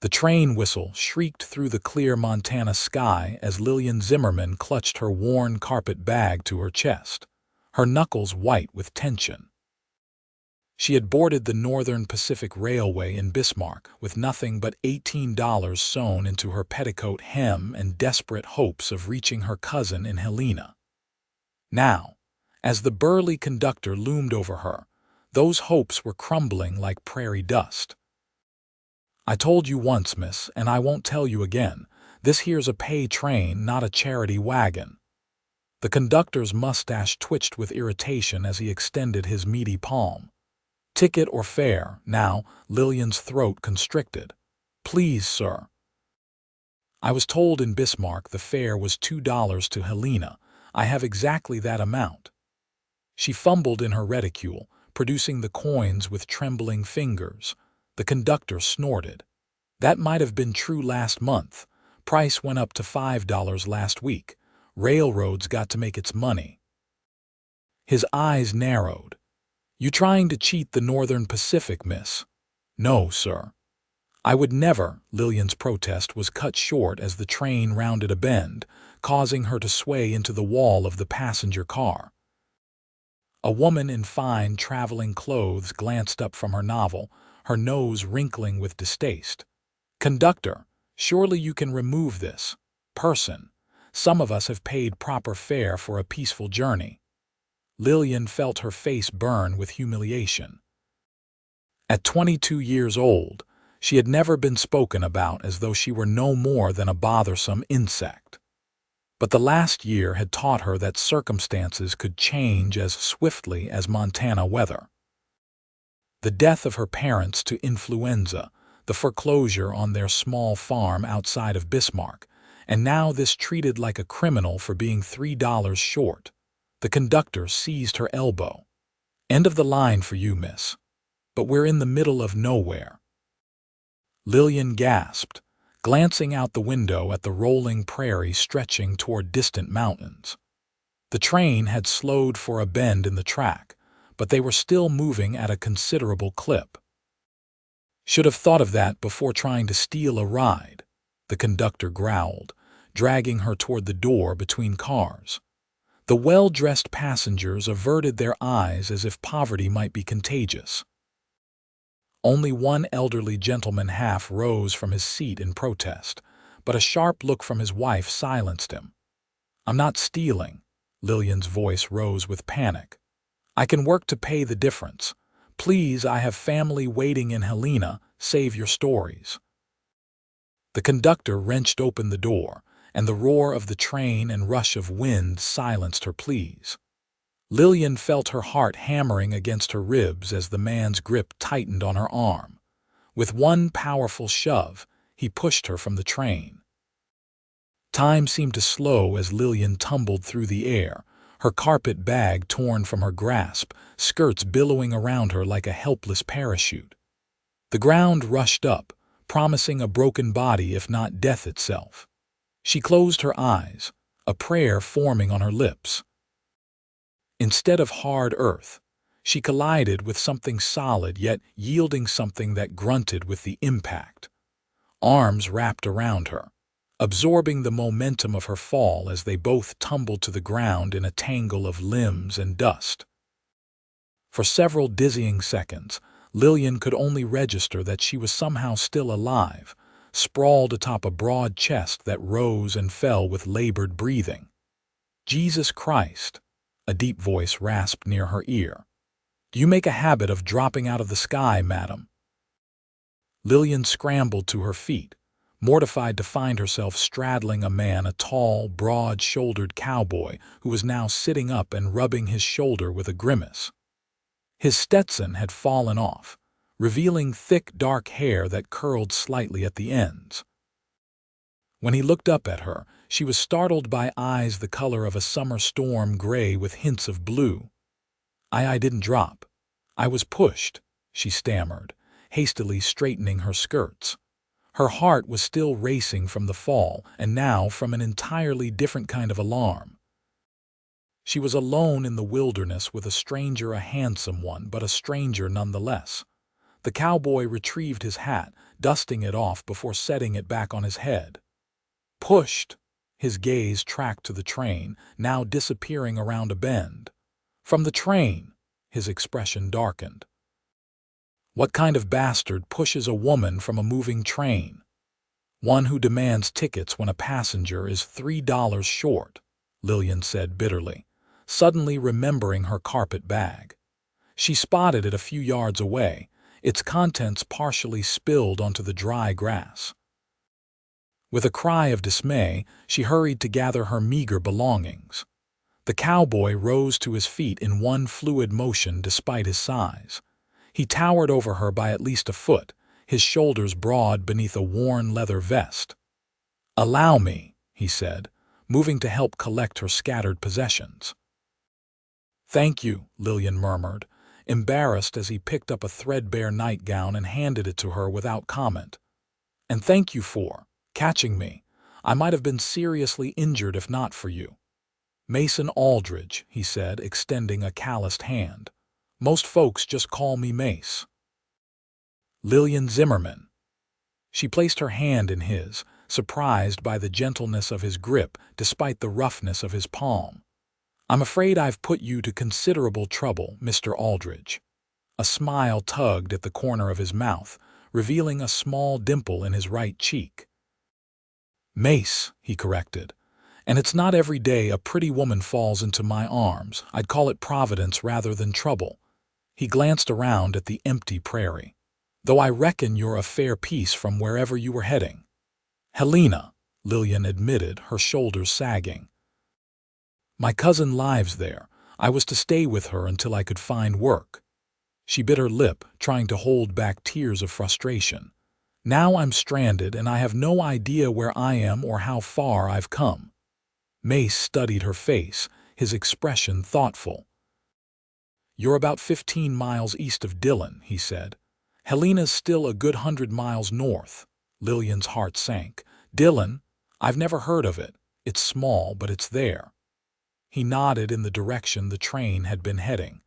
The train whistle shrieked through the clear Montana sky as Lillian Zimmerman clutched her worn carpet bag to her chest, her knuckles white with tension. She had boarded the Northern Pacific Railway in Bismarck with nothing but $18 sewn into her petticoat hem and desperate hopes of reaching her cousin in Helena. Now, as the burly conductor loomed over her, those hopes were crumbling like prairie dust. "I told you once, miss, and I won't tell you again. This here's a pay train, not a charity wagon." The conductor's mustache twitched with irritation as he extended his meaty palm. "Ticket or fare, now." Lillian's throat constricted. "Please, sir." "I was told in Bismarck the fare was $2 to Helena. I have exactly that amount." She fumbled in her reticule, producing the coins with trembling fingers. The conductor snorted. "That might have been true last month. Price went up to $5 last week. Railroads got to make its money." His eyes narrowed. "You trying to cheat the Northern Pacific, miss?" "No, sir." "I would never." Lillian's protest was cut short as the train rounded a bend, causing her to sway into the wall of the passenger car. A woman in fine traveling clothes glanced up from her novel, her nose wrinkling with distaste. "Conductor, surely you can remove this person. Some of us have paid proper fare for a peaceful journey." Lillian felt her face burn with humiliation. At 22 years old, she had never been spoken about as though she were no more than a bothersome insect. But the last year had taught her that circumstances could change as swiftly as Montana weather. The death of her parents to influenza, the foreclosure on their small farm outside of Bismarck, and now this treated like a criminal for being $3 short. The conductor seized her elbow. "End of the line for you, miss. But we're in the middle of nowhere." Lillian gasped, glancing out the window at the rolling prairie stretching toward distant mountains. The train had slowed for a bend in the track, but they were still moving at a considerable clip. "Should have thought of that before trying to steal a ride," the conductor growled, dragging her toward the door between cars. The well-dressed passengers averted their eyes as if poverty might be contagious. Only one elderly gentleman half rose from his seat in protest, but a sharp look from his wife silenced him. "I'm not stealing." Lillian's voice rose with panic. "I can work to pay the difference. Please, I have family waiting in Helena. Save your stories." The conductor wrenched open the door, and the roar of the train and rush of wind silenced her pleas. Lillian felt her heart hammering against her ribs as the man's grip tightened on her arm. With one powerful shove, he pushed her from the train. Time seemed to slow as Lillian tumbled through the air, her carpet bag torn from her grasp, skirts billowing around her like a helpless parachute. The ground rushed up, promising a broken body if not death itself. She closed her eyes, a prayer forming on her lips. Instead of hard earth, she collided with something solid yet yielding something that grunted with the impact. Arms wrapped around her, absorbing the momentum of her fall as they both tumbled to the ground in a tangle of limbs and dust. For several dizzying seconds, Lillian could only register that she was somehow still alive, sprawled atop a broad chest that rose and fell with labored breathing. "Jesus Christ," a deep voice rasped near her ear. "Do you make a habit of dropping out of the sky, madam?" Lillian scrambled to her feet, mortified to find herself straddling a man, a tall, broad-shouldered cowboy who was now sitting up and rubbing his shoulder with a grimace. His Stetson had fallen off, revealing thick, dark hair that curled slightly at the ends. When he looked up at her, she was startled by eyes the color of a summer storm gray with hints of blue. I didn't drop. I was pushed," she stammered, hastily straightening her skirts. Her heart was still racing from the fall, and now from an entirely different kind of alarm. She was alone in the wilderness with a stranger, a handsome one, but a stranger nonetheless. The cowboy retrieved his hat, dusting it off before setting it back on his head. Pushed. His gaze tracked to the train, now disappearing around a bend. From the train, his expression darkened. What kind of bastard pushes a woman from a moving train? One who demands tickets when a passenger is $3 short, Lillian said bitterly, suddenly remembering her carpet bag. She spotted it a few yards away, its contents partially spilled onto the dry grass. With a cry of dismay, she hurried to gather her meager belongings. The cowboy rose to his feet in one fluid motion despite his size. He towered over her by at least a foot, his shoulders broad beneath a worn leather vest. "Allow me," he said, moving to help collect her scattered possessions. "Thank you," Lillian murmured, embarrassed as he picked up a threadbare nightgown and handed it to her without comment. "And thank you for catching me. I might have been seriously injured if not for you." "Mason Aldridge," he said, extending a calloused hand. "Most folks just call me Mace." "Lillian Zimmerman." She placed her hand in his, surprised by the gentleness of his grip despite the roughness of his palm. "I'm afraid I've put you to considerable trouble, Mr. Aldridge." A smile tugged at the corner of his mouth, revealing a small dimple in his right cheek. "Mace," he corrected. "And it's not every day a pretty woman falls into my arms. I'd call it providence rather than trouble." He glanced around at the empty prairie. "Though I reckon you're a fair piece from wherever you were heading." "Helena," Lillian admitted, her shoulders sagging. "My cousin lives there. I was to stay with her until I could find work." She bit her lip, trying to hold back tears of frustration. "Now I'm stranded and I have no idea where I am or how far I've come." Mace studied her face, his expression thoughtful. "You're about 15 miles east of Dillon," he said. "Helena's still a good 100 miles north." Lillian's heart sank. "Dillon? I've never heard of it. It's small, but it's there." He nodded in the direction the train had been heading.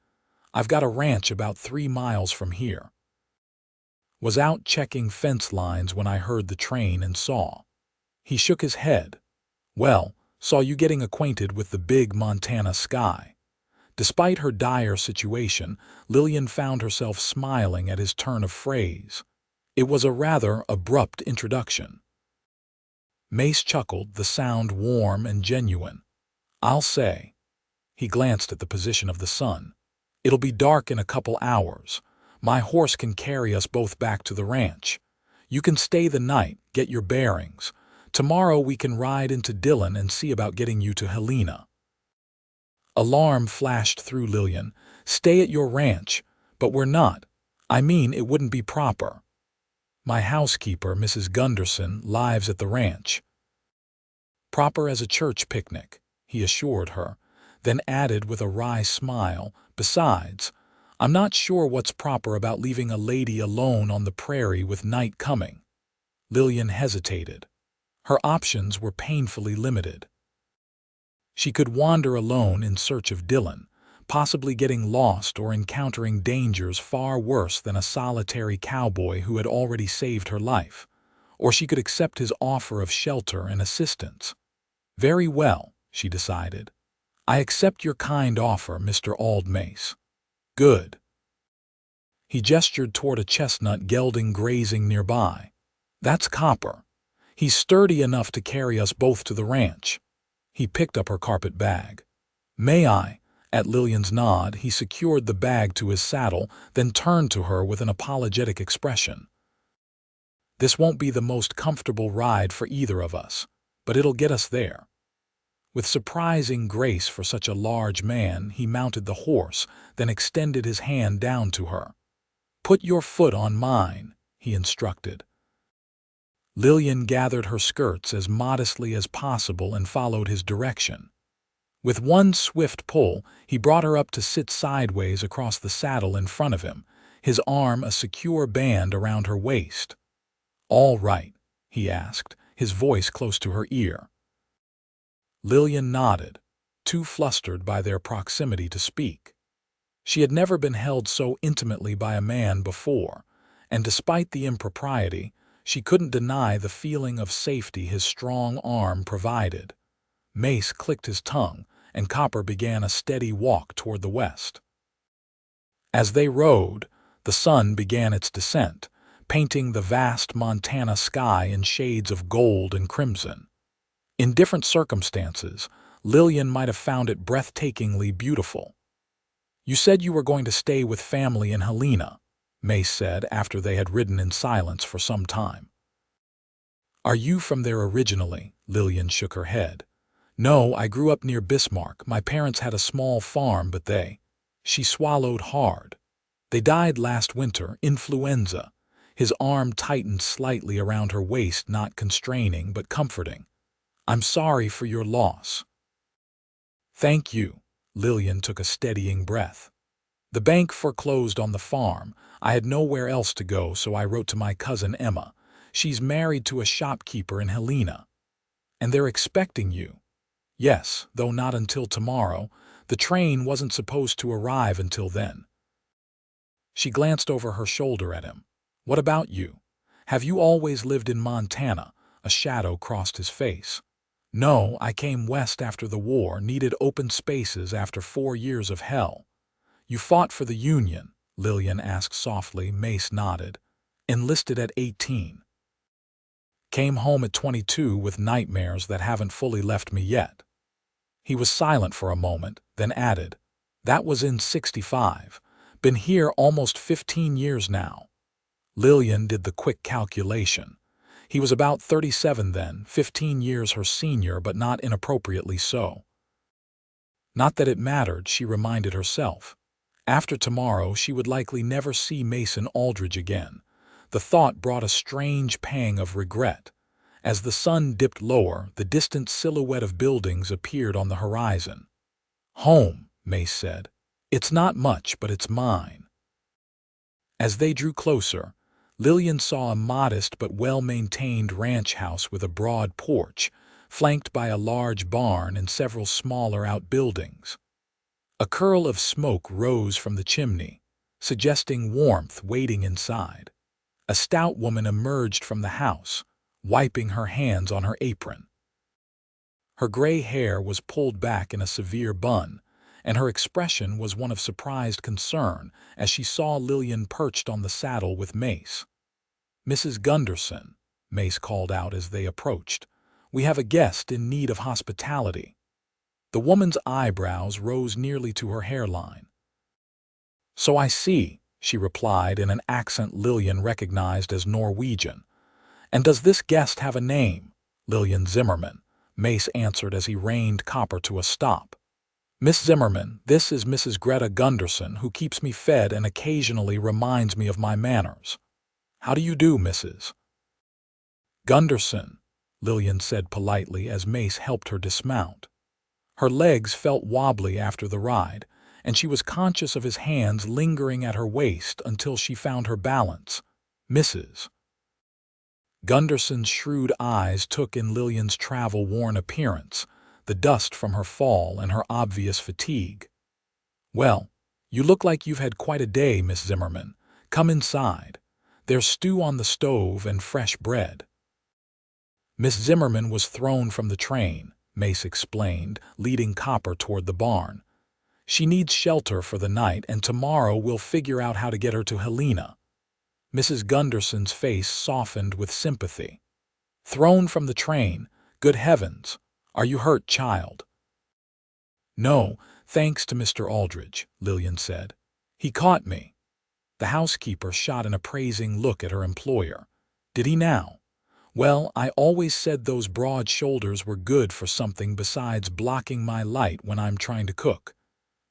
"I've got a ranch about 3 miles from here. Was out checking fence lines when I heard the train and saw." He shook his head. "Well, saw you getting acquainted with the big Montana sky." Despite her dire situation, Lillian found herself smiling at his turn of phrase. It was a rather abrupt introduction. Mace chuckled, the sound warm and genuine. "I'll say." He glanced at the position of the sun. "It'll be dark in a couple hours. My horse can carry us both back to the ranch. You can stay the night, get your bearings. Tomorrow we can ride into Dillon and see about getting you to Helena." Alarm flashed through Lillian. "Stay at your ranch." "But we're not. I mean, it wouldn't be proper." "My housekeeper, Mrs. Gunderson, lives at the ranch." "Proper as a church picnic," he assured her, then added with a wry smile, "Besides, I'm not sure what's proper about leaving a lady alone on the prairie with night coming." Lillian hesitated. Her options were painfully limited. She could wander alone in search of Dillon, possibly getting lost or encountering dangers far worse than a solitary cowboy who had already saved her life. Or she could accept his offer of shelter and assistance. "Very well," she decided. "I accept your kind offer, Mr. Mace." "Good." He gestured toward a chestnut gelding grazing nearby. "That's Copper. He's sturdy enough to carry us both to the ranch." He picked up her carpet bag. "May I?" At Lillian's nod, he secured the bag to his saddle, then turned to her with an apologetic expression. "This won't be the most comfortable ride for either of us, but it'll get us there." With surprising grace for such a large man, he mounted the horse, then extended his hand down to her. "Put your foot on mine," he instructed. Lillian gathered her skirts as modestly as possible and followed his direction. With one swift pull, he brought her up to sit sideways across the saddle in front of him, his arm a secure band around her waist. "All right?" he asked, his voice close to her ear. Lillian nodded, too flustered by their proximity to speak. She had never been held so intimately by a man before, and despite the impropriety, She couldn't deny the feeling of safety his strong arm provided. Mace clicked his tongue, and Copper began a steady walk toward the west. As they rode, the sun began its descent, painting the vast Montana sky in shades of gold and crimson. In different circumstances, Lillian might have found it breathtakingly beautiful. "You said you were going to stay with family in Helena," Mace said after they had ridden in silence for some time. "Are you from there originally?" Lillian shook her head. "No, I grew up near Bismarck. My parents had a small farm, but they—" She swallowed hard. "They died last winter, influenza." His arm tightened slightly around her waist, not constraining but comforting. "I'm sorry for your loss." "Thank you." Lillian took a steadying breath. "The bank foreclosed on the farm. I had nowhere else to go, so I wrote to my cousin Emma. She's married to a shopkeeper in Helena. And they're expecting you." "Yes, though not until tomorrow. The train wasn't supposed to arrive until then." She glanced over her shoulder at him. "What about you? Have you always lived in Montana?" A shadow crossed his face. "No, I came west after the war, needed open spaces after 4 years of hell." "You fought for the Union?" Lillian asked softly. Mace nodded. "Enlisted at 18. Came home at 22 with nightmares that haven't fully left me yet." He was silent for a moment, then added, "That was in 65. Been here almost 15 years now." Lillian did the quick calculation. He was about 37 then, 15 years her senior, but not inappropriately so. Not that it mattered, she reminded herself. After tomorrow, she would likely never see Mason Aldridge again. The thought brought a strange pang of regret. As the sun dipped lower, the distant silhouette of buildings appeared on the horizon. "Home," Mace said. "It's not much, but it's mine." As they drew closer, Lillian saw a modest but well-maintained ranch house with a broad porch, flanked by a large barn and several smaller outbuildings. A curl of smoke rose from the chimney, suggesting warmth waiting inside. A stout woman emerged from the house, wiping her hands on her apron. Her gray hair was pulled back in a severe bun, and her expression was one of surprised concern as she saw Lillian perched on the saddle with Mace. "Mrs. Gunderson," Mace called out as they approached, "we have a guest in need of hospitality." The woman's eyebrows rose nearly to her hairline. "So I see," she replied in an accent Lillian recognized as Norwegian. "And does this guest have a name?" "Lillian Zimmerman," Mace answered as he reined Copper to a stop. "Miss Zimmerman, this is Mrs. Greta Gunderson, who keeps me fed and occasionally reminds me of my manners." "How do you do, Mrs. Gunderson?" Lillian said politely as Mace helped her dismount. Her legs felt wobbly after the ride, and she was conscious of his hands lingering at her waist until she found her balance. "Mrs. Gunderson's shrewd eyes took in Lillian's travel-worn appearance, the dust from her fall and her obvious fatigue. "Well, you look like you've had quite a day, Miss Zimmerman. Come inside. There's stew on the stove and fresh bread." Miss Zimmerman was thrown from the train, Mace explained, leading Copper toward the barn. "She needs shelter for the night, and tomorrow we'll figure out how to get her to Helena." Mrs. Gunderson's face softened with sympathy. "Thrown from the train? Good heavens! Are you hurt, child?" "No, thanks to Mr. Aldridge," Lillian said. "He caught me." The housekeeper shot an appraising look at her employer. "Did he now? Well, I always said those broad shoulders were good for something besides blocking my light when I'm trying to cook."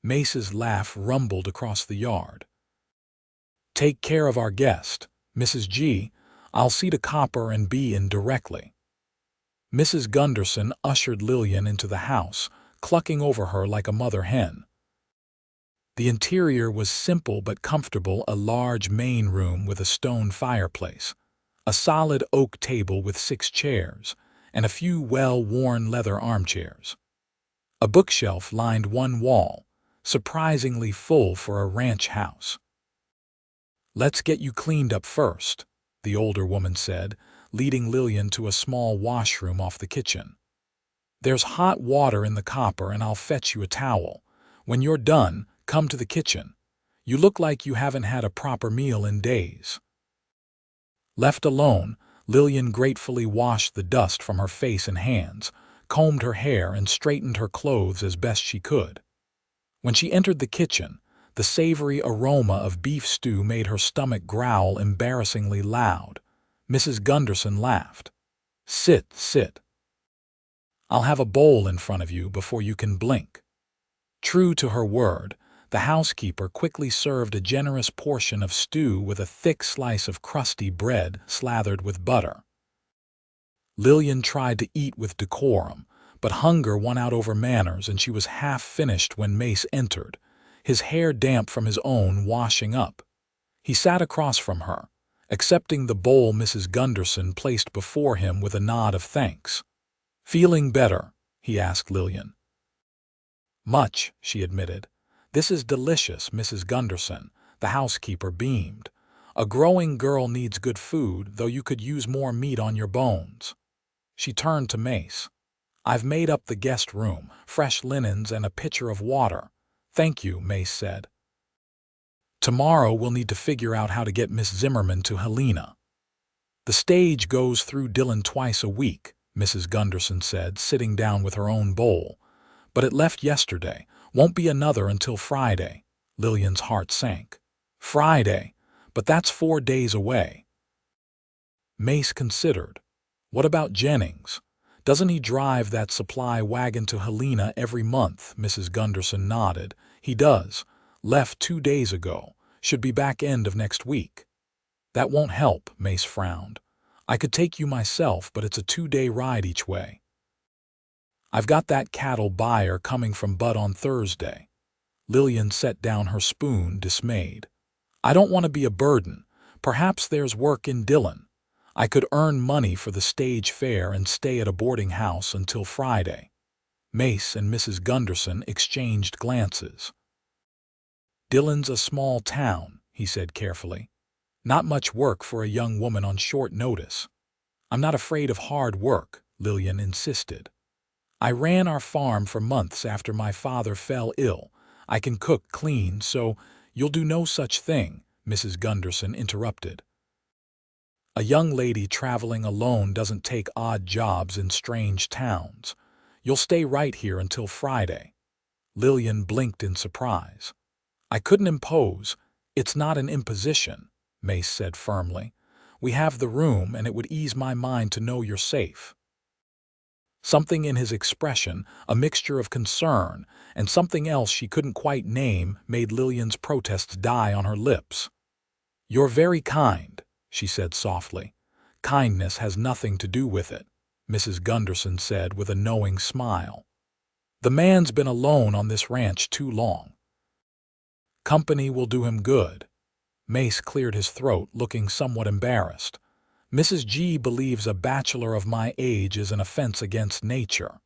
Mace's laugh rumbled across the yard. "Take care of our guest, Mrs. G. I'll see to Copper and be in directly." Mrs. Gunderson ushered Lillian into the house, clucking over her like a mother hen. The interior was simple but comfortable, a large main room with a stone fireplace, a solid oak table with 6 chairs, and a few well-worn leather armchairs. A bookshelf lined one wall, surprisingly full for a ranch house. "Let's get you cleaned up first," the older woman said, leading Lillian to a small washroom off the kitchen. "There's hot water in the copper and I'll fetch you a towel. When you're done, come to the kitchen. You look like you haven't had a proper meal in days." Left alone, Lillian gratefully washed the dust from her face and hands, combed her hair and straightened her clothes as best she could. When she entered the kitchen, the savory aroma of beef stew made her stomach growl embarrassingly loud. Mrs. Gunderson laughed. "Sit, sit. I'll have a bowl in front of you before you can blink." True to her word, the housekeeper quickly served a generous portion of stew with a thick slice of crusty bread slathered with butter. Lillian tried to eat with decorum, but hunger won out over manners and she was half finished when Mace entered, his hair damp from his own washing up. He sat across from her, accepting the bowl Mrs. Gunderson placed before him with a nod of thanks. "Feeling better?" he asked Lillian. "Much," she admitted. "This is delicious, Mrs. Gunderson," the housekeeper beamed. "A growing girl needs good food, though you could use more meat on your bones." She turned to Mace. "I've made up the guest room, fresh linens and a pitcher of water." "Thank you," Mace said. "Tomorrow we'll need to figure out how to get Miss Zimmerman to Helena." "The stage goes through Dillon twice a week," Mrs. Gunderson said, sitting down with her own bowl. "But it left yesterday. Won't be another until Friday." Lillian's heart sank. "Friday? But that's 4 days away." Mace considered. "What about Jennings? Doesn't he drive that supply wagon to Helena every month?" Mrs. Gunderson nodded. "He does. Left 2 days ago. Should be back end of next week." "That won't help," Mace frowned. "I could take you myself, but it's a 2-day ride each way. I've got that cattle buyer coming from Bud on Thursday." Lillian set down her spoon, dismayed. "I don't want to be a burden. Perhaps there's work in Dillon. I could earn money for the stage fare and stay at a boarding house until Friday." Mace and Mrs. Gunderson exchanged glances. "Dillon's a small town," he said carefully. "Not much work for a young woman on short notice." "I'm not afraid of hard work," Lillian insisted. "I ran our farm for months after my father fell ill. I can cook, clean, so—" "You'll do no such thing," Mrs. Gunderson interrupted. "A young lady traveling alone doesn't take odd jobs in strange towns. You'll stay right here until Friday." Lillian blinked in surprise. "I couldn't impose. It's not an imposition," Mace said firmly. "We have the room, and it would ease my mind to know you're safe." Something in his expression, a mixture of concern and something else she couldn't quite name, made Lillian's protests die on her lips. "You're very kind," she said softly. "Kindness has nothing to do with it," Mrs. Gunderson said with a knowing smile. "The man's been alone on this ranch too long. Company will do him good." Mace cleared his throat, looking somewhat embarrassed. "Mrs. G believes a bachelor of my age is an offense against nature."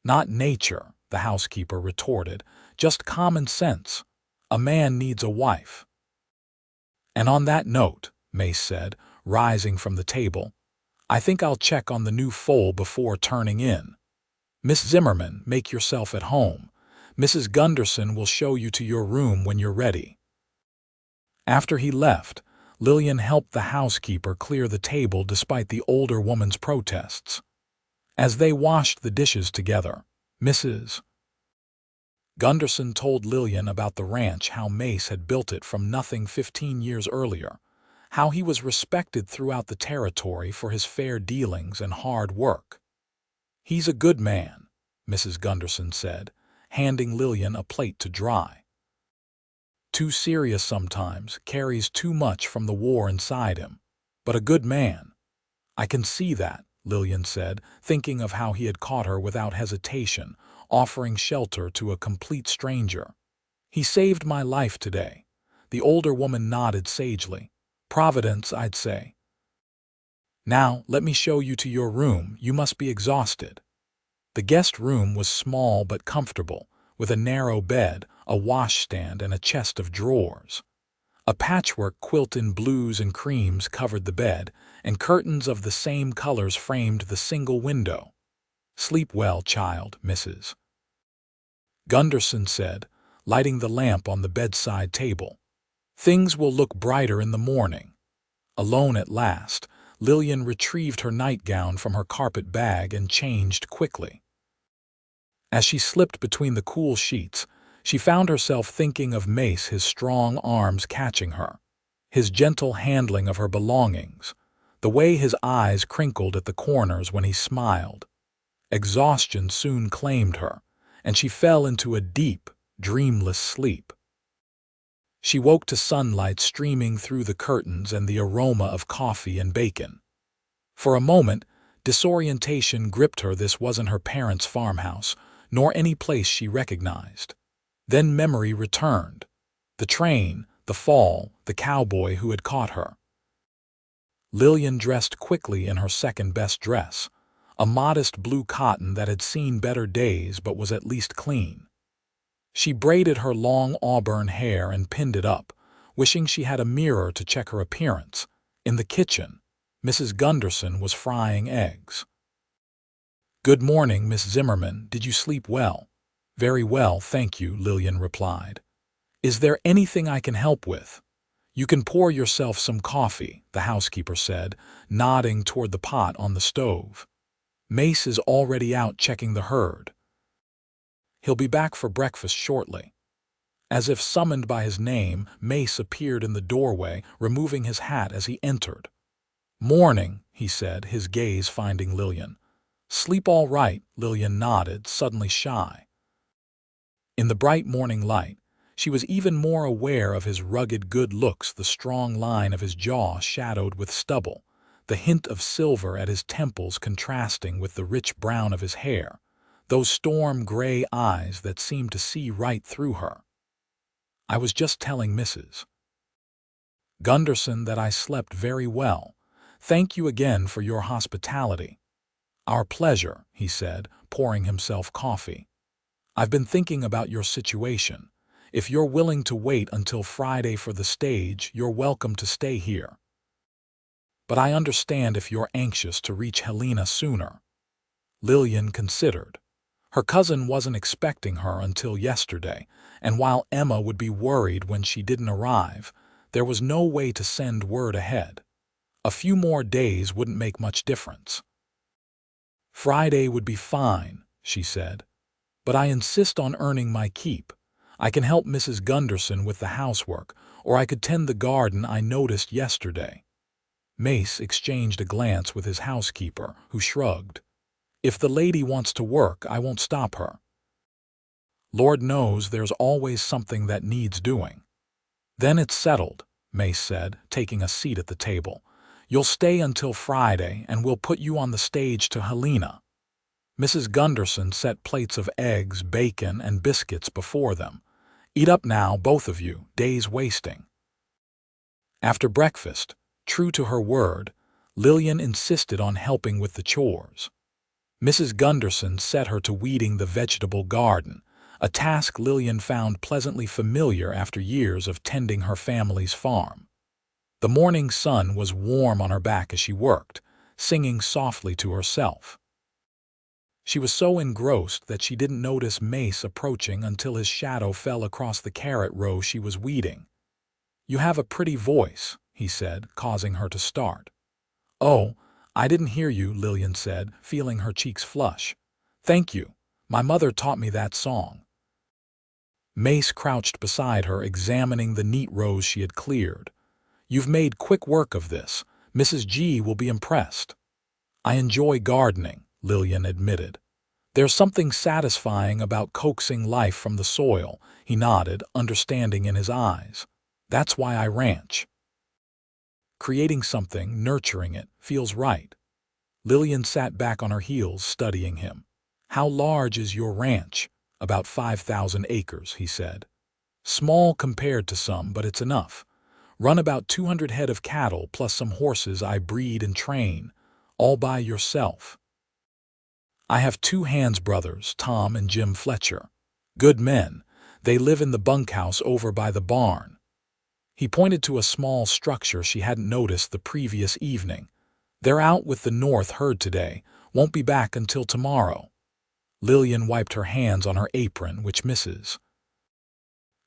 "Not nature," the housekeeper retorted. "Just common sense. A man needs a wife." "And on that note," Mace said, rising from the table, "I think I'll check on the new foal before turning in. Miss Zimmerman, make yourself at home. Mrs. Gunderson will show you to your room when you're ready." After he left, Lillian helped the housekeeper clear the table despite the older woman's protests. As they washed the dishes together, Mrs. Gunderson told Lillian about the ranch, how Mace had built it from nothing 15 years earlier, how he was respected throughout the territory for his fair dealings and hard work. "He's a good man," Mrs. Gunderson said, handing Lillian a plate to dry. "Too serious sometimes, carries too much from the war inside him. But a good man." "I can see that," Lillian said, thinking of how he had caught her without hesitation, offering shelter to a complete stranger. "He saved my life today." The older woman nodded sagely. "Providence, I'd say." "Now, let me show you to your room. You must be exhausted." The guest room was small but comfortable, with a narrow bed, a washstand, and a chest of drawers. A patchwork quilt in blues and creams covered the bed, and curtains of the same colors framed the single window. "Sleep well, child, Mrs. Gunderson said, lighting the lamp on the bedside table. "Things will look brighter in the morning." Alone at last, Lillian retrieved her nightgown from her carpet bag and changed quickly. As she slipped between the cool sheets, she found herself thinking of Mace, his strong arms catching her, his gentle handling of her belongings, the way his eyes crinkled at the corners when he smiled. Exhaustion soon claimed her, and she fell into a deep, dreamless sleep. She woke to sunlight streaming through the curtains and the aroma of coffee and bacon. For a moment, disorientation gripped her. This wasn't her parents' farmhouse, nor any place she recognized. Then memory returned. The train, the fall, the cowboy who had caught her. Lillian dressed quickly in her second-best dress, a modest blue cotton that had seen better days but was at least clean. She braided her long auburn hair and pinned it up, wishing she had a mirror to check her appearance. In the kitchen, Mrs. Gunderson was frying eggs. "Good morning, Miss Zimmerman. Did you sleep well?" "Very well, thank you," Lillian replied. "Is there anything I can help with?" "You can pour yourself some coffee," the housekeeper said, nodding toward the pot on the stove. "Mace is already out checking the herd. He'll be back for breakfast shortly." As if summoned by his name, Mace appeared in the doorway, removing his hat as he entered. "Morning," he said, his gaze finding Lillian. "Sleep all right?" Lillian nodded, suddenly shy. In the bright morning light, she was even more aware of his rugged good looks, the strong line of his jaw shadowed with stubble, the hint of silver at his temples contrasting with the rich brown of his hair, those storm-gray eyes that seemed to see right through her. "I was just telling Mrs. Gunderson that I slept very well. Thank you again for your hospitality." "Our pleasure," he said, pouring himself coffee. "I've been thinking about your situation. If you're willing to wait until Friday for the stage, you're welcome to stay here. But I understand if you're anxious to reach Helena sooner." Lillian considered. Her cousin wasn't expecting her until yesterday, and while Emma would be worried when she didn't arrive, there was no way to send word ahead. A few more days wouldn't make much difference. "Friday would be fine," she said. "But I insist on earning my keep. I can help Mrs. Gunderson with the housework, or I could tend the garden I noticed yesterday." Mace exchanged a glance with his housekeeper, who shrugged. "If the lady wants to work, I won't stop her. Lord knows there's always something that needs doing." "Then it's settled," Mace said, taking a seat at the table. "You'll stay until Friday, and we'll put you on the stage to Helena." Mrs. Gunderson set plates of eggs, bacon, and biscuits before them. "Eat up now, both of you, day's wasting." After breakfast, true to her word, Lillian insisted on helping with the chores. Mrs. Gunderson set her to weeding the vegetable garden, a task Lillian found pleasantly familiar after years of tending her family's farm. The morning sun was warm on her back as she worked, singing softly to herself. She was so engrossed that she didn't notice Mace approaching until his shadow fell across the carrot row she was weeding. "You have a pretty voice," he said, causing her to start. "Oh, I didn't hear you," Lillian said, feeling her cheeks flush. "Thank you. My mother taught me that song." Mace crouched beside her, examining the neat rows she had cleared. "You've made quick work of this. Mrs. G will be impressed." "I enjoy gardening," Lillian admitted. "There's something satisfying about coaxing life from the soil," he nodded, understanding in his eyes. "That's why I ranch. Creating something, nurturing it, feels right." Lillian sat back on her heels, studying him. "How large is your ranch?" "About 5,000 acres, he said. "Small compared to some, but it's enough. Run about 200 head of cattle plus some horses I breed and train, all by yourself." "I have 2 Hands brothers, Tom and Jim Fletcher. Good men. They live in the bunkhouse over by the barn." He pointed to a small structure she hadn't noticed the previous evening. "They're out with the North herd today. Won't be back until tomorrow." Lillian wiped her hands on her apron, which Mrs.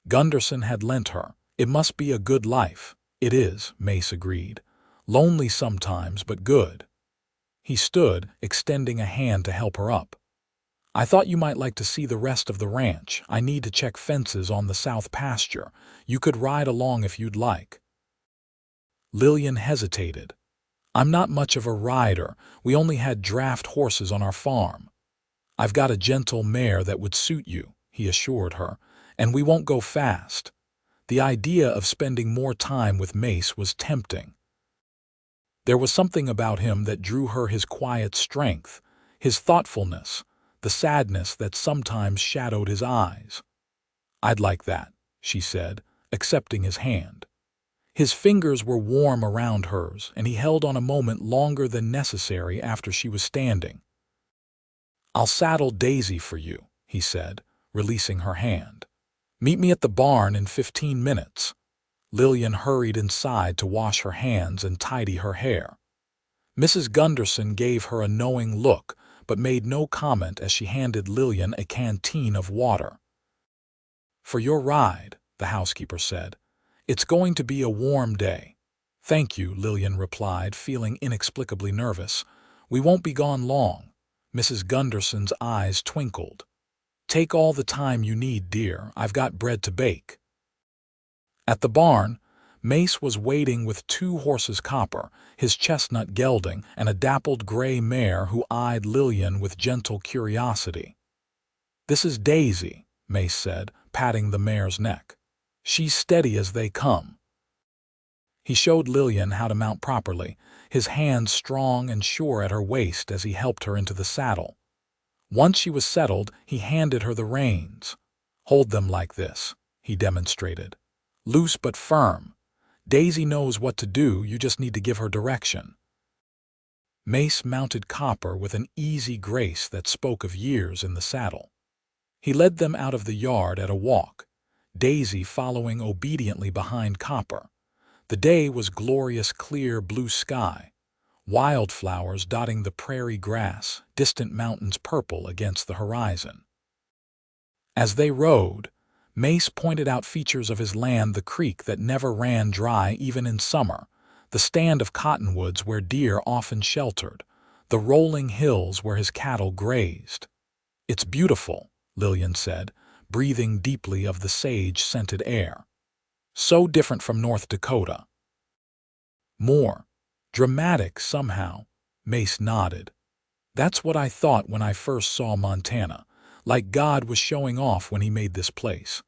Gunderson had lent her. "It must be a good life." "It is," Mace agreed. "Lonely sometimes, but good." He stood, extending a hand to help her up. "I thought you might like to see the rest of the ranch. I need to check fences on the south pasture. You could ride along if you'd like." Lillian hesitated. "I'm not much of a rider. We only had draft horses on our farm." "I've got a gentle mare that would suit you," he assured her, "and we won't go fast." The idea of spending more time with Mace was tempting. There was something about him that drew her: his quiet strength, his thoughtfulness, the sadness that sometimes shadowed his eyes. "I'd like that," she said, accepting his hand. His fingers were warm around hers, and he held on a moment longer than necessary after she was standing. "I'll saddle Daisy for you," he said, releasing her hand. "Meet me at the barn in 15 minutes. Lillian hurried inside to wash her hands and tidy her hair. Mrs. Gunderson gave her a knowing look, but made no comment as she handed Lillian a canteen of water. "For your ride," the housekeeper said. "It's going to be a warm day." "Thank you," Lillian replied, feeling inexplicably nervous. "We won't be gone long." Mrs. Gunderson's eyes twinkled. "Take all the time you need, dear. I've got bread to bake." At the barn, Mace was waiting with 2 horses, Copper, his chestnut gelding, and a dappled gray mare who eyed Lillian with gentle curiosity. "This is Daisy," Mace said, patting the mare's neck. "She's steady as they come." He showed Lillian how to mount properly, his hands strong and sure at her waist as he helped her into the saddle. Once she was settled, he handed her the reins. "Hold them like this," he demonstrated. "Loose but firm. Daisy knows what to do, you just need to give her direction." Mace mounted Copper with an easy grace that spoke of years in the saddle. He led them out of the yard at a walk, Daisy following obediently behind Copper. The day was glorious, clear blue sky, wildflowers dotting the prairie grass, distant mountains purple against the horizon. As they rode, Mace pointed out features of his land: the creek that never ran dry even in summer, the stand of cottonwoods where deer often sheltered, the rolling hills where his cattle grazed. "It's beautiful," Lillian said, breathing deeply of the sage-scented air. "So different from North Dakota." "More dramatic somehow," Mace nodded. "That's what I thought when I first saw Montana, like God was showing off when he made this place."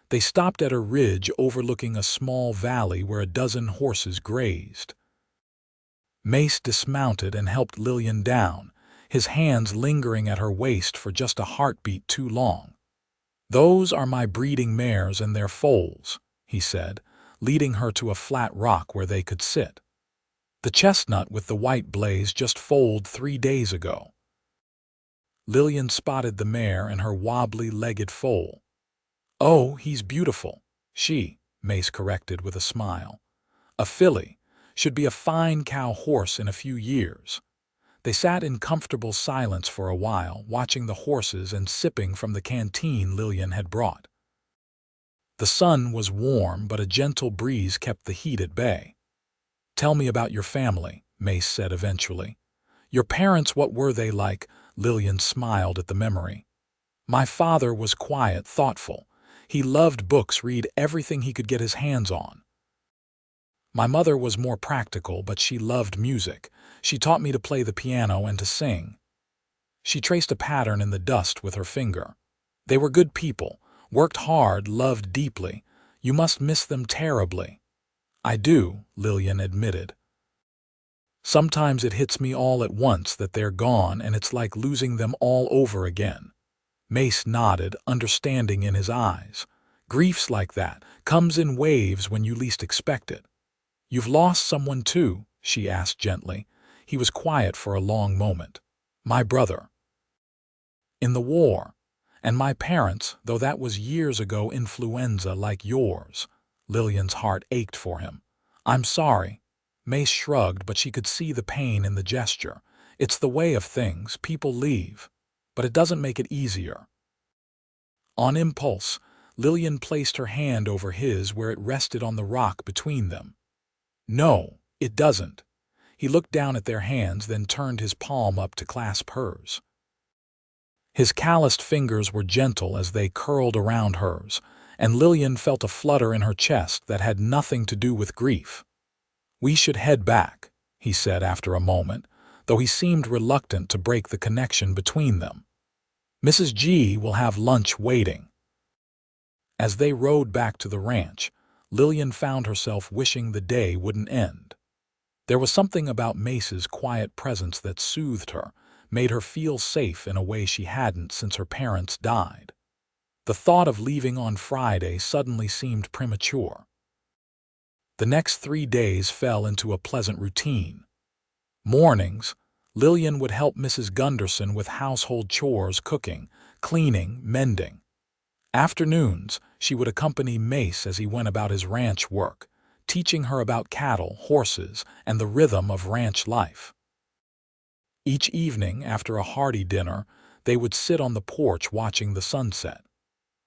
They stopped at a ridge overlooking a small valley where a dozen horses grazed. Mace dismounted and helped Lillian down, his hands lingering at her waist for just a heartbeat too long. "Those are my breeding mares and their foals," he said, leading her to a flat rock where they could sit. "The chestnut with the white blaze just foaled 3 days ago." Lillian spotted the mare and her wobbly-legged foal. "Oh, he's beautiful." Mace corrected with a smile. "A filly. Should be a fine cow horse in a few years." They sat in comfortable silence for a while, watching the horses and sipping from the canteen Lillian had brought. The sun was warm, but a gentle breeze kept the heat at bay. "Tell me about your family," Mace said eventually. "Your parents, what were they like?" Lillian smiled at the memory. "My father was quiet, thoughtful. He loved books, read everything he could get his hands on. My mother was more practical, but she loved music. She taught me to play the piano and to sing." She traced a pattern in the dust with her finger. "They were good people, worked hard, loved deeply. You must miss them terribly." "I do," Lillian admitted. "Sometimes it hits me all at once that they're gone, and it's like losing them all over again." Mace nodded, understanding in his eyes. "Grief's like that, comes in waves when you least expect it." "You've lost someone too?" she asked gently. He was quiet for a long moment. "My brother." "In the war. And my parents, though that was years ago, influenza like yours." Lillian's heart ached for him. "I'm sorry." Mace shrugged, but she could see the pain in the gesture. "It's the way of things. People leave. But it doesn't make it easier." On impulse, Lillian placed her hand over his where it rested on the rock between them. "No, it doesn't." He looked down at their hands, then turned his palm up to clasp hers. His calloused fingers were gentle as they curled around hers, and Lillian felt a flutter in her chest that had nothing to do with grief. "We should head back," he said after a moment, though he seemed reluctant to break the connection between them. "Mrs. G will have lunch waiting." As they rode back to the ranch, Lillian found herself wishing the day wouldn't end. There was something about Mace's quiet presence that soothed her, made her feel safe in a way she hadn't since her parents died. The thought of leaving on Friday suddenly seemed premature. The next 3 days fell into a pleasant routine. Mornings, Lillian would help Mrs. Gunderson with household chores, cooking, cleaning, mending. Afternoons, she would accompany Mace as he went about his ranch work, teaching her about cattle, horses, and the rhythm of ranch life. Each evening, after a hearty dinner, they would sit on the porch watching the sunset.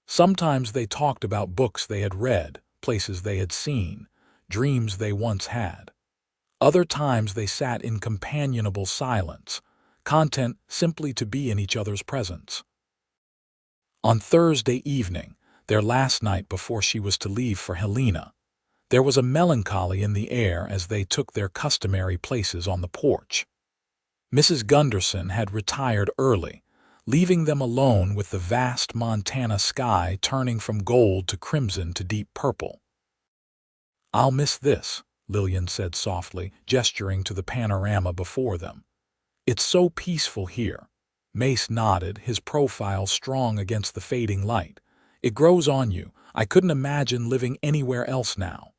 Sometimes they talked about books they had read, places they had seen, dreams they once had. Other times they sat in companionable silence, content simply to be in each other's presence. On Thursday evening, their last night before she was to leave for Helena, there was a melancholy in the air as they took their customary places on the porch. Mrs. Gunderson had retired early, leaving them alone with the vast Montana sky turning from gold to crimson to deep purple. "I'll miss this," Lillian said softly, gesturing to the panorama before them. "It's so peaceful here." Mace nodded, his profile strong against the fading light. "It grows on you. I couldn't imagine living anywhere else now."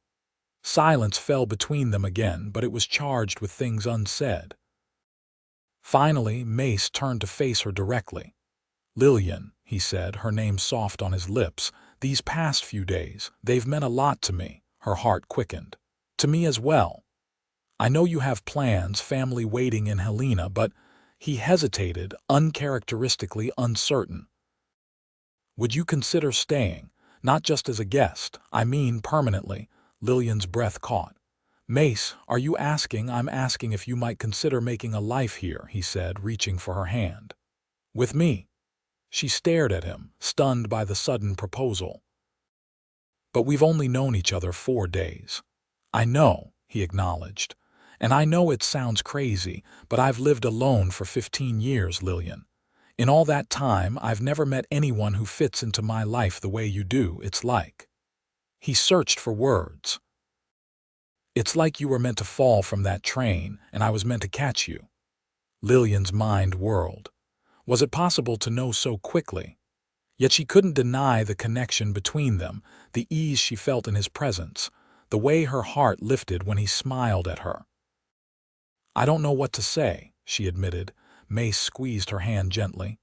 Silence fell between them again, but it was charged with things unsaid. Finally, Mace turned to face her directly. "Lillian," he said, her name soft on his lips, "these past few days, they've meant a lot to me." Her heart quickened. "To me as well. I know you have plans, family waiting in Helena, but—" He hesitated, uncharacteristically uncertain. "Would you consider staying? Not just as a guest, I mean permanently." Lillian's breath caught. "Mace, are you asking?" "I'm asking if you might consider making a life here," he said, reaching for her hand. "With me?" She stared at him, stunned by the sudden proposal. "But we've only known each other 4 days." "I know," he acknowledged. "And I know it sounds crazy, but I've lived alone for 15 years, Lillian. In all that time, I've never met anyone who fits into my life the way you do. It's like—" He searched for words. "It's like you were meant to fall from that train, and I was meant to catch you." Lillian's mind whirled. Was it possible to know so quickly? Yet she couldn't deny the connection between them, the ease she felt in his presence, the way her heart lifted when he smiled at her. "I don't know what to say," she admitted. Mace squeezed her hand gently.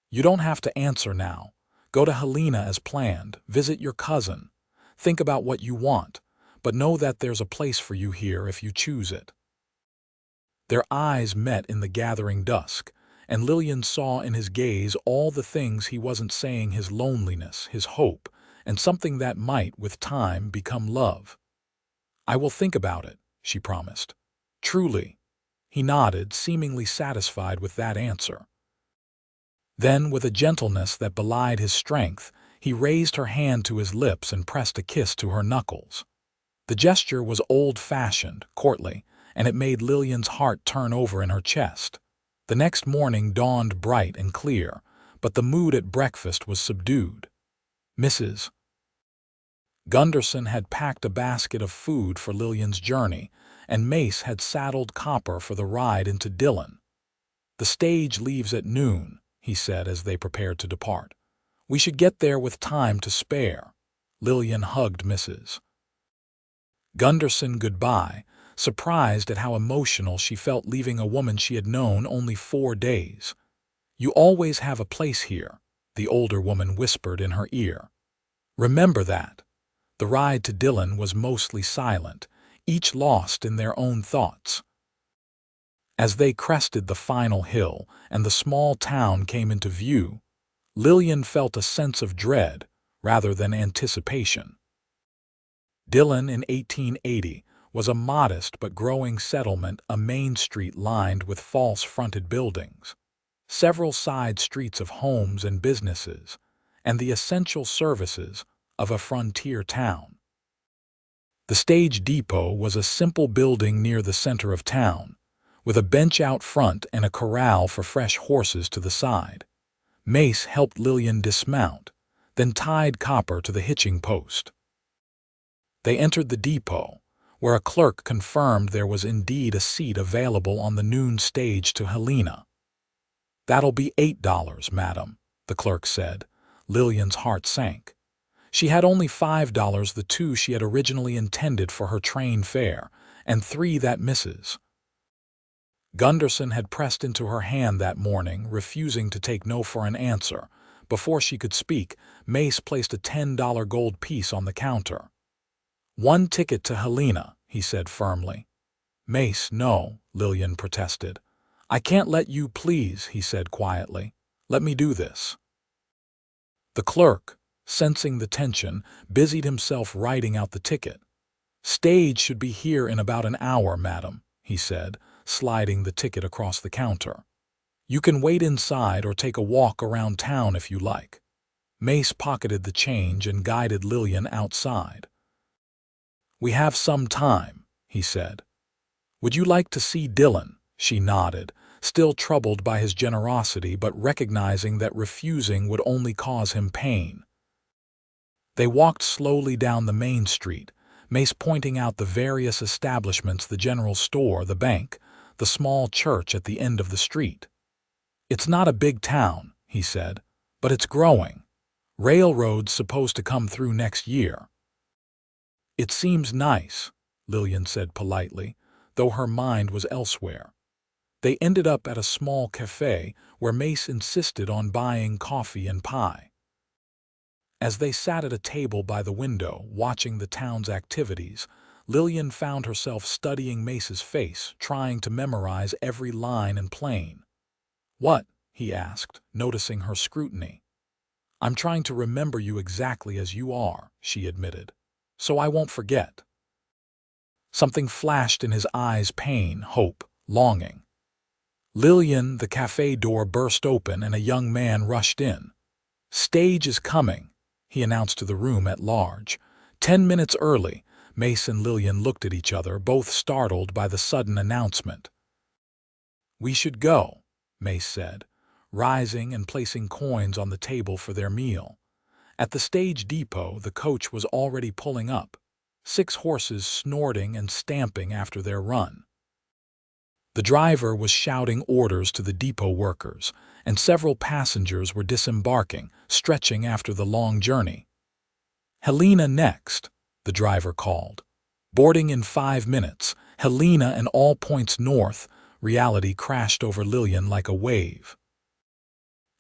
"You don't have to answer now. Go to Helena as planned, visit your cousin. Think about what you want, but know that there's a place for you here if you choose it." Their eyes met in the gathering dusk, and Lillian saw in his gaze all the things he wasn't saying: his loneliness, his hope, and something that might, with time, become love. "I will think about it," she promised. "Truly." He nodded, seemingly satisfied with that answer. Then, with a gentleness that belied his strength, he raised her hand to his lips and pressed a kiss to her knuckles. The gesture was old-fashioned, courtly, and it made Lillian's heart turn over in her chest. The next morning dawned bright and clear, but the mood at breakfast was subdued. Mrs. Gunderson had packed a basket of food for Lillian's journey, and Mace had saddled Copper for the ride into Dillon. "The stage leaves at noon," he said as they prepared to depart. "We should get there with time to spare." Lillian hugged Mrs. Gunderson goodbye, surprised at how emotional she felt leaving a woman she had known only 4 days. "You always have a place here," the older woman whispered in her ear. "Remember that." The ride to Dillon was mostly silent, each lost in their own thoughts. As they crested the final hill and the small town came into view, Lillian felt a sense of dread rather than anticipation. Dillon in 1880 was a modest but growing settlement, a main street lined with false-fronted buildings, several side streets of homes and businesses, and the essential services of a frontier town. The stage depot was a simple building near the center of town, with a bench out front and a corral for fresh horses to the side. Mace helped Lillian dismount, then tied Copper to the hitching post. They entered the depot, where a clerk confirmed there was indeed a seat available on the noon stage to Helena. "That'll be $8, madam," the clerk said. Lillian's heart sank. She had only $5, the two she had originally intended for her train fare, and $3 that Mrs. Gunderson had pressed into her hand that morning, refusing to take no for an answer. Before she could speak, Mace placed a $10 gold piece on the counter. "One ticket to Helena," he said firmly. "Mace, no," Lillian protested. "I can't let you, please," he said quietly. "Let me do this." The clerk, sensing the tension, busied himself writing out the ticket. "Stage should be here in about an hour, madam," he said, sliding the ticket across the counter. "You can wait inside or take a walk around town if you like." Mace pocketed the change and guided Lillian outside. "We have some time," he said. "Would you like to see Dillon?" She nodded, still troubled by his generosity but recognizing that refusing would only cause him pain. They walked slowly down the main street, Mace pointing out the various establishments, the general store, the bank, the small church at the end of the street. "It's not a big town," he said, "but it's growing. Railroad's supposed to come through next year." "It seems nice," Lillian said politely, though her mind was elsewhere. They ended up at a small cafe where Mace insisted on buying coffee and pie. As they sat at a table by the window, watching the town's activities, Lillian found herself studying Mace's face, trying to memorize every line and plane. "What?" he asked, noticing her scrutiny. "I'm trying to remember you exactly as you are," she admitted, "so I won't forget." Something flashed in his eyes, pain, hope, longing. "Lillian," the cafe door burst open and a young man rushed in. "Stage is coming," he announced to the room at large. 10 minutes early." Mace and Lillian looked at each other, both startled by the sudden announcement. "We should go," Mace said, rising and placing coins on the table for their meal. At the stage depot, the coach was already pulling up, 6 horses snorting and stamping after their run. The driver was shouting orders to the depot workers, and several passengers were disembarking, stretching after the long journey. "Helena next," the driver called. "Boarding in 5 minutes. Helena and all points north." Reality crashed over Lillian like a wave.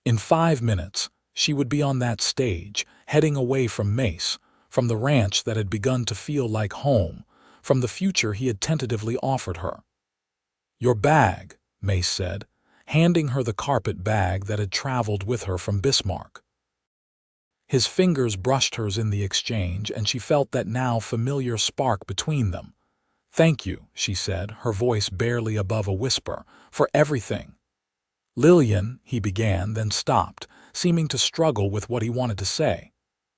In 5 minutes, she would be on that stage, heading away from Mace, from the ranch that had begun to feel like home, from the future he had tentatively offered her. "Your bag," Mace said, handing her the carpet bag that had traveled with her from Bismarck. His fingers brushed hers in the exchange, and she felt that now familiar spark between them. "Thank you," she said, her voice barely above a whisper, "for everything." "Lillian," he began, then stopped, seeming to struggle with what he wanted to say.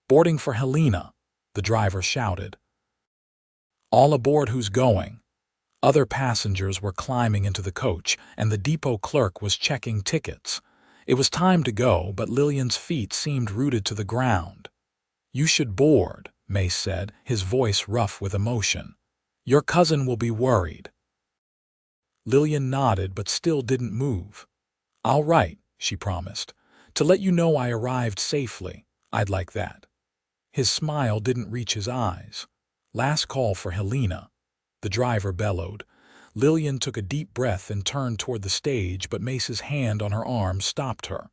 "Boarding for Helena," the driver shouted. "All aboard, who's going?" Other passengers were climbing into the coach, and the depot clerk was checking tickets. It was time to go, but Lillian's feet seemed rooted to the ground. "You should board," Mace said, his voice rough with emotion. "Your cousin will be worried." Lillian nodded but still didn't move. "I'll write," she promised. "To let you know I arrived safely. I'd like that." His smile didn't reach his eyes. "Last call for Helena," the driver bellowed. Lillian took a deep breath and turned toward the stage, but Mace's hand on her arm stopped her.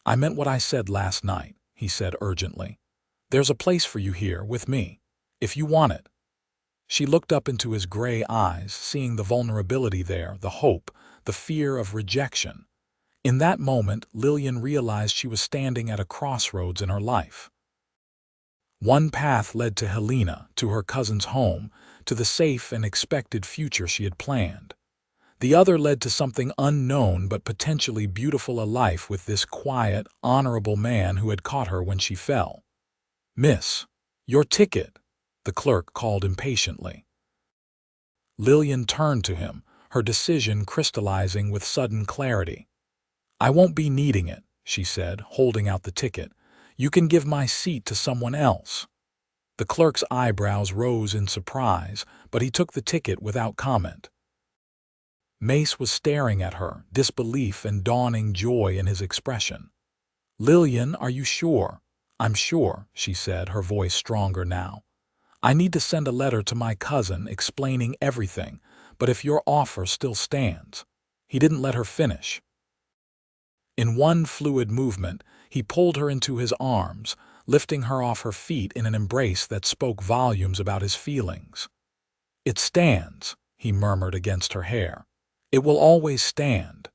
"I meant what I said last night," he said urgently. There's a place for you here with me, if you want it. She looked up into his gray eyes, seeing the vulnerability there, the hope, the fear of rejection. In that moment, Lillian realized she was standing at a crossroads in her life. One path led to Helena, to her cousin's home, to the safe and expected future she had planned. The other led to something unknown but potentially beautiful, a life with this quiet, honorable man who had caught her when she fell. "Miss, your ticket," the clerk called impatiently. Lillian turned to him, her decision crystallizing with sudden clarity. "I won't be needing it," she said, holding out the ticket. "You can give my seat to someone else." The clerk's eyebrows rose in surprise, but he took the ticket without comment. Mace was staring at her, disbelief and dawning joy in his expression. "Lillian, are you sure?" "I'm sure," she said, her voice stronger now. "I need to send a letter to my cousin explaining everything, but if your offer still stands." He didn't let her finish. In one fluid movement, he pulled her into his arms, lifting her off her feet in an embrace that spoke volumes about his feelings. "It stands," he murmured against her hair. "It will always stand."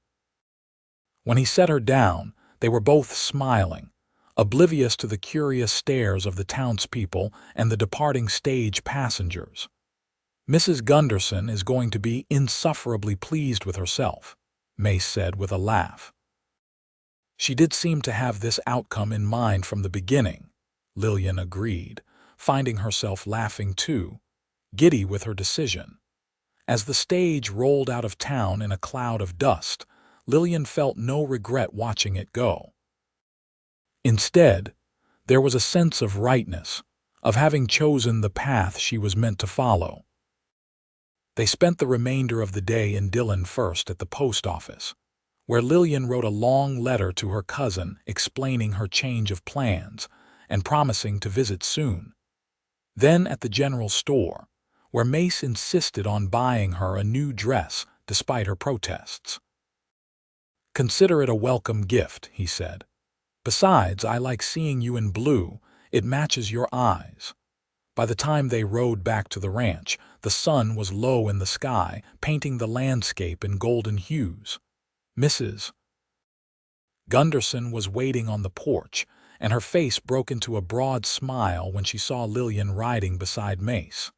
When he set her down, they were both smiling, oblivious to the curious stares of the townspeople and the departing stage passengers. "Mrs. Gunderson is going to be insufferably pleased with herself," Mace said with a laugh. "She did seem to have this outcome in mind from the beginning," Lillian agreed, finding herself laughing too, giddy with her decision. As the stage rolled out of town in a cloud of dust, Lillian felt no regret watching it go. Instead, there was a sense of rightness, of having chosen the path she was meant to follow. They spent the remainder of the day in Dillon first at the post office, where Lillian wrote a long letter to her cousin explaining her change of plans and promising to visit soon. Then at the general store, where Mace insisted on buying her a new dress despite her protests. "Consider it a welcome gift," he said. "Besides, I like seeing you in blue. It matches your eyes." By the time they rode back to the ranch, the sun was low in the sky, painting the landscape in golden hues. Mrs. Gunderson was waiting on the porch, and her face broke into a broad smile when she saw Lillian riding beside Mace.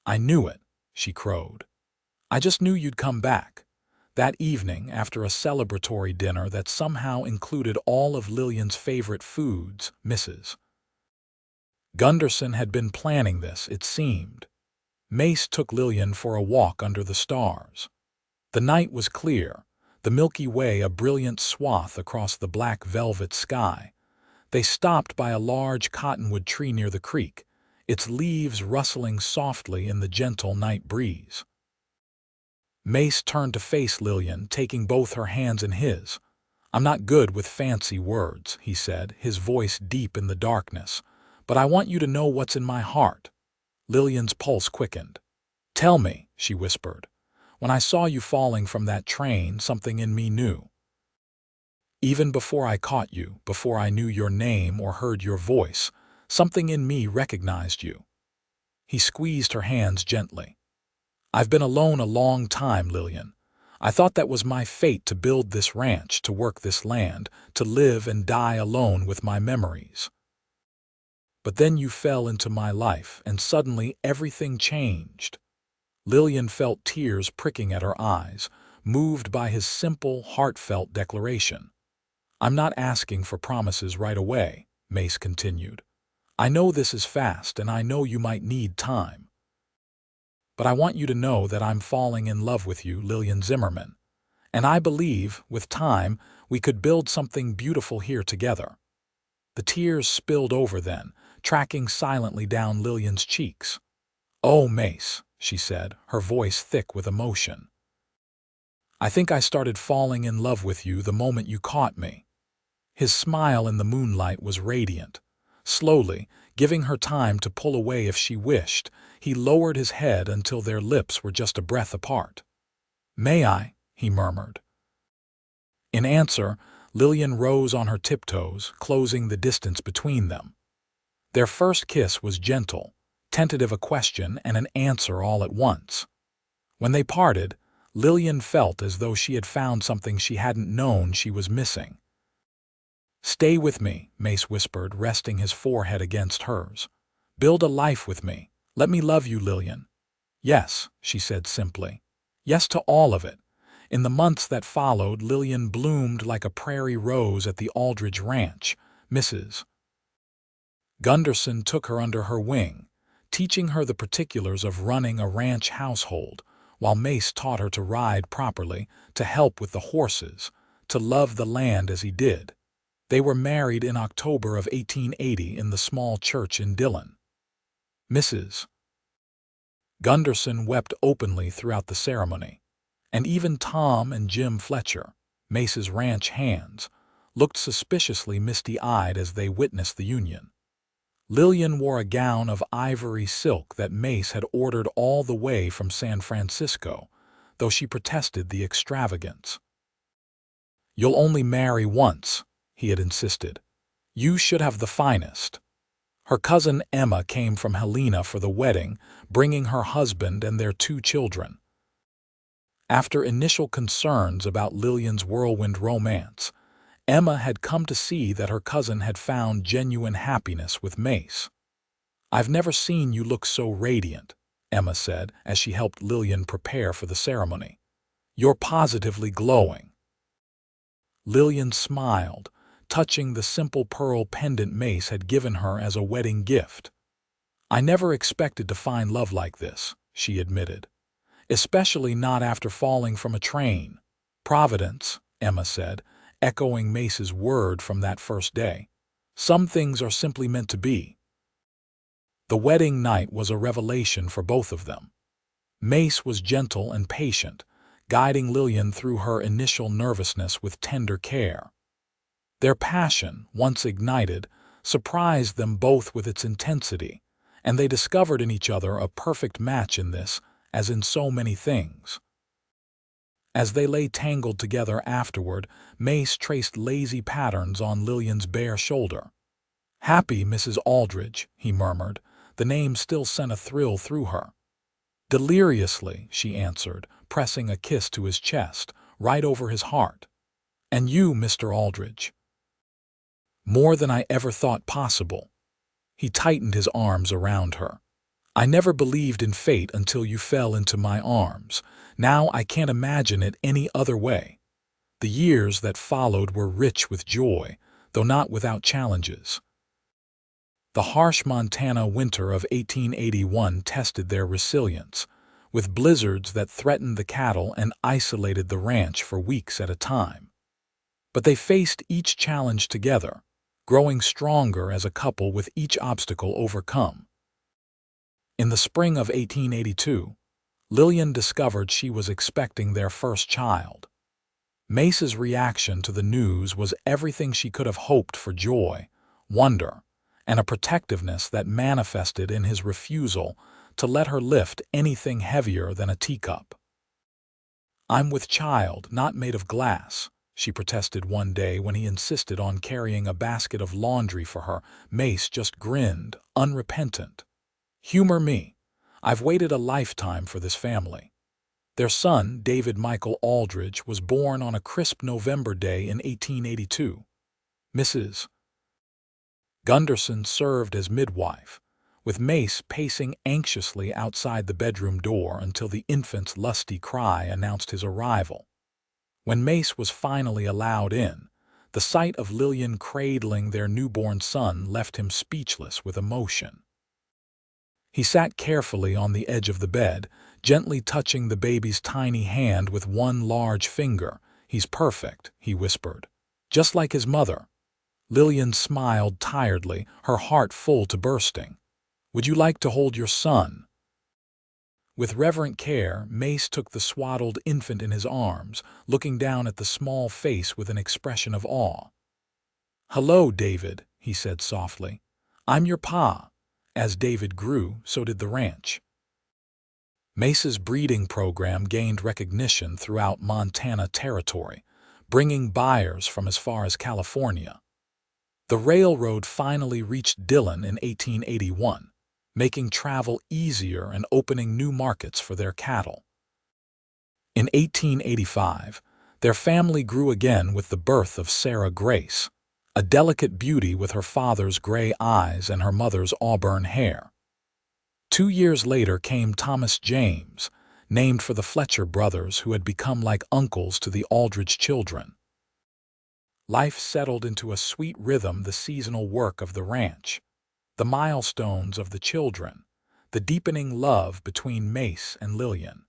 "I knew it," she crowed. "I just knew you'd come back." That evening, after a celebratory dinner that somehow included all of Lillian's favorite foods, Mrs. Gunderson had been planning this, it seemed. Mace took Lillian for a walk under the stars. The night was clear, the Milky Way a brilliant swath across the black velvet sky. They stopped by a large cottonwood tree near the creek, its leaves rustling softly in the gentle night breeze. Mace turned to face Lillian, taking both her hands in his. "I'm not good with fancy words," he said, his voice deep in the darkness, "but I want you to know what's in my heart." Lillian's pulse quickened. "Tell me," she whispered. "When I saw you falling from that train, something in me knew. Even before I caught you, before I knew your name or heard your voice, something in me recognized you." He squeezed her hands gently. "I've been alone a long time, Lillian. I thought that was my fate, to build this ranch, to work this land, to live and die alone with my memories. But then you fell into my life, and suddenly everything changed." Lillian felt tears pricking at her eyes, moved by his simple, heartfelt declaration. "I'm not asking for promises right away," Mace continued. "I know this is fast, and I know you might need time. But I want you to know that I'm falling in love with you, Lillian Zimmerman. And I believe, with time, we could build something beautiful here together." The tears spilled over then, tracking silently down Lillian's cheeks. "Oh, Mace," she said, her voice thick with emotion. "I think I started falling in love with you the moment you caught me." His smile in the moonlight was radiant. Slowly, giving her time to pull away if she wished, he lowered his head until their lips were just a breath apart. "May I?" he murmured. In answer, Lillian rose on her tiptoes, closing the distance between them. Their first kiss was gentle, tentative, a question and an answer all at once. When they parted, Lillian felt as though she had found something she hadn't known she was missing. "Stay with me," Mace whispered, resting his forehead against hers. "Build a life with me. Let me love you, Lillian." "Yes," she said simply. "Yes to all of it." In the months that followed, Lillian bloomed like a prairie rose at the Aldridge Ranch. Mrs. Gunderson took her under her wing, teaching her the particulars of running a ranch household, while Mace taught her to ride properly, to help with the horses, to love the land as he did. They were married in October of 1880 in the small church in Dillon. Mrs. Gunderson wept openly throughout the ceremony, and even Tom and Jim Fletcher, Mace's ranch hands, looked suspiciously misty-eyed as they witnessed the union. Lillian wore a gown of ivory silk that Mace had ordered all the way from San Francisco, though she protested the extravagance. "You'll only marry once," he had insisted. "You should have the finest." Her cousin Emma came from Helena for the wedding, bringing her husband and their 2 children. After initial concerns about Lillian's whirlwind romance, Emma had come to see that her cousin had found genuine happiness with Mace. "I've never seen you look so radiant," Emma said as she helped Lillian prepare for the ceremony. "You're positively glowing." Lillian smiled, touching the simple pearl pendant Mace had given her as a wedding gift. "I never expected to find love like this," she admitted. "Especially not after falling from a train." "Providence," Emma said, echoing Mace's word from that first day. "Some things are simply meant to be." The wedding night was a revelation for both of them. Mace was gentle and patient, guiding Lillian through her initial nervousness with tender care. Their passion, once ignited, surprised them both with its intensity, and they discovered in each other a perfect match in this, as in so many things. As they lay tangled together afterward, Mace traced lazy patterns on Lillian's bare shoulder. "Happy Mrs. Aldridge," he murmured. The name still sent a thrill through her. "Deliriously," she answered, pressing a kiss to his chest, right over his heart. "And you, Mr. Aldridge?" "More than I ever thought possible." He tightened his arms around her. "I never believed in fate until you fell into my arms. Now I can't imagine it any other way." The years that followed were rich with joy, though not without challenges. The harsh Montana winter of 1881 tested their resilience, with blizzards that threatened the cattle and isolated the ranch for weeks at a time. But they faced each challenge together, growing stronger as a couple with each obstacle overcome. In the spring of 1882, Lillian discovered she was expecting their first child. Mace's reaction to the news was everything she could have hoped for: joy, wonder, and a protectiveness that manifested in his refusal to let her lift anything heavier than a teacup. "I'm with child, not made of glass," she protested one day when he insisted on carrying a basket of laundry for her. Mace just grinned, unrepentant. "Humor me. I've waited a lifetime for this family." Their son, David Michael Aldridge, was born on a crisp November day in 1882. Mrs. Gunderson served as midwife, with Mace pacing anxiously outside the bedroom door until the infant's lusty cry announced his arrival. When Mace was finally allowed in, the sight of Lillian cradling their newborn son left him speechless with emotion. He sat carefully on the edge of the bed, gently touching the baby's tiny hand with one large finger. "He's perfect," he whispered. "Just like his mother." Lillian smiled tiredly, her heart full to bursting. "Would you like to hold your son?" With reverent care, Mace took the swaddled infant in his arms, looking down at the small face with an expression of awe. "Hello, David," he said softly. "I'm your pa." As David grew, so did the ranch. Mace's breeding program gained recognition throughout Montana territory, bringing buyers from as far as California. The railroad finally reached Dillon in 1881, making travel easier and opening new markets for their cattle. In 1885, their family grew again with the birth of Sarah Grace, a delicate beauty with her father's gray eyes and her mother's auburn hair. 2 years later came Thomas James, named for the Fletcher brothers who had become like uncles to the Aldridge children. Life settled into a sweet rhythm, the seasonal work of the ranch, the milestones of the children, the deepening love between Mace and Lillian.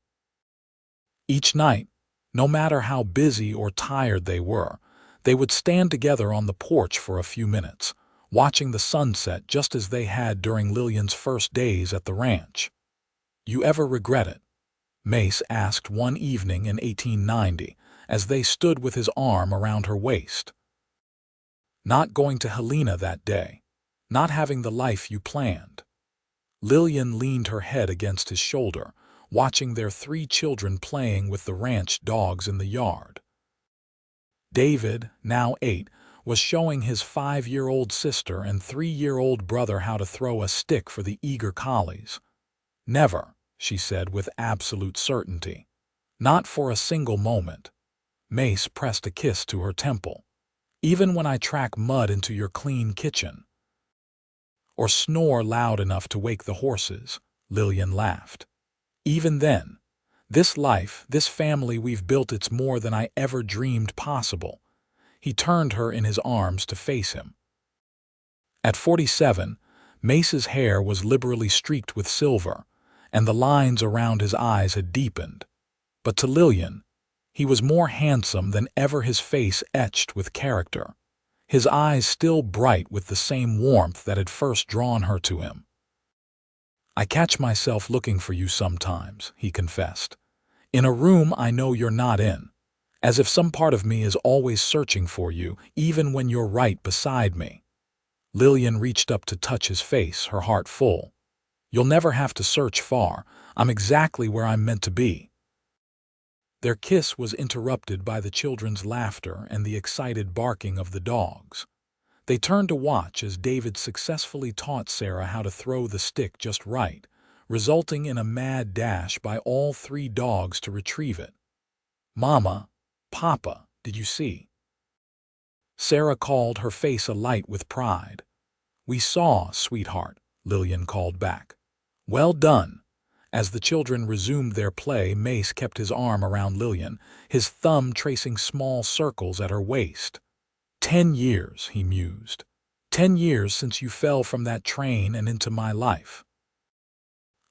Each night, no matter how busy or tired they were, they would stand together on the porch for a few minutes, watching the sunset just as they had during Lillian's first days at the ranch. "You ever regret it?" Mace asked one evening in 1890, as they stood with his arm around her waist. "Not going to Helena that day, not having the life you planned." Lillian leaned her head against his shoulder, watching their 3 children playing with the ranch dogs in the yard. David, now 8, was showing his 5-year-old sister and 3-year-old brother how to throw a stick for the eager collies. "Never," she said with absolute certainty. "Not for a single moment." Mace pressed a kiss to her temple. "Even when I track mud into your clean kitchen." "Or snore loud enough to wake the horses," Lillian laughed. "Even then, this life, this family we've built, it's more than I ever dreamed possible." He turned her in his arms to face him. At 47, Mace's hair was liberally streaked with silver, and the lines around his eyes had deepened. But to Lillian, he was more handsome than ever, his face etched with character, his eyes still bright with the same warmth that had first drawn her to him. "I catch myself looking for you sometimes," he confessed, "in a room I know you're not in, as if some part of me is always searching for you, even when you're right beside me." Lillian reached up to touch his face, her heart full. "You'll never have to search far. I'm exactly where I'm meant to be." Their kiss was interrupted by the children's laughter and the excited barking of the dogs. They turned to watch as David successfully taught Sarah how to throw the stick just right, resulting in a mad dash by all 3 dogs to retrieve it. "Mama, Papa, did you see?" Sarah called, her face alight with pride. "We saw, sweetheart," Lillian called back. "Well done." As the children resumed their play, Mace kept his arm around Lillian, his thumb tracing small circles at her waist. 10 years, he mused. 10 years since you fell from that train and into my life."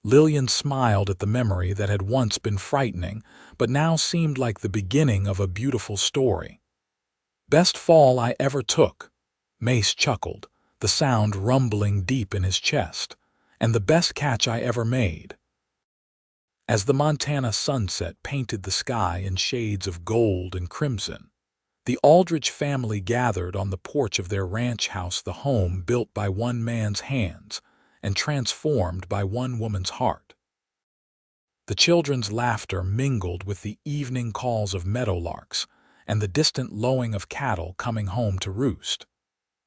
Lillian smiled at the memory that had once been frightening, but now seemed like the beginning of a beautiful story. "Best fall I ever took," Mace chuckled, the sound rumbling deep in his chest, "and the best catch I ever made." As the Montana sunset painted the sky in shades of gold and crimson, the Aldridge family gathered on the porch of their ranch house, the home built by one man's hands and transformed by one woman's heart. The children's laughter mingled with the evening calls of meadowlarks and the distant lowing of cattle coming home to roost.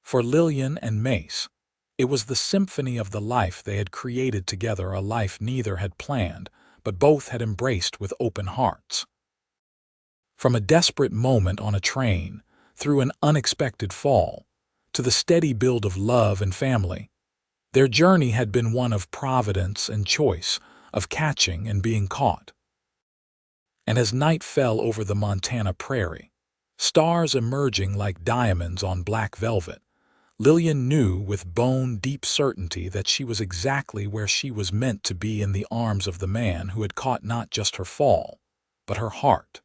For Lillian and Mace, it was the symphony of the life they had created together, a life neither had planned, but both had embraced with open hearts. From a desperate moment on a train, through an unexpected fall, to the steady build of love and family, their journey had been one of providence and choice, of catching and being caught. And as night fell over the Montana prairie, stars emerging like diamonds on black velvet, Lillian knew with bone-deep certainty that she was exactly where she was meant to be, in the arms of the man who had caught not just her fall, but her heart.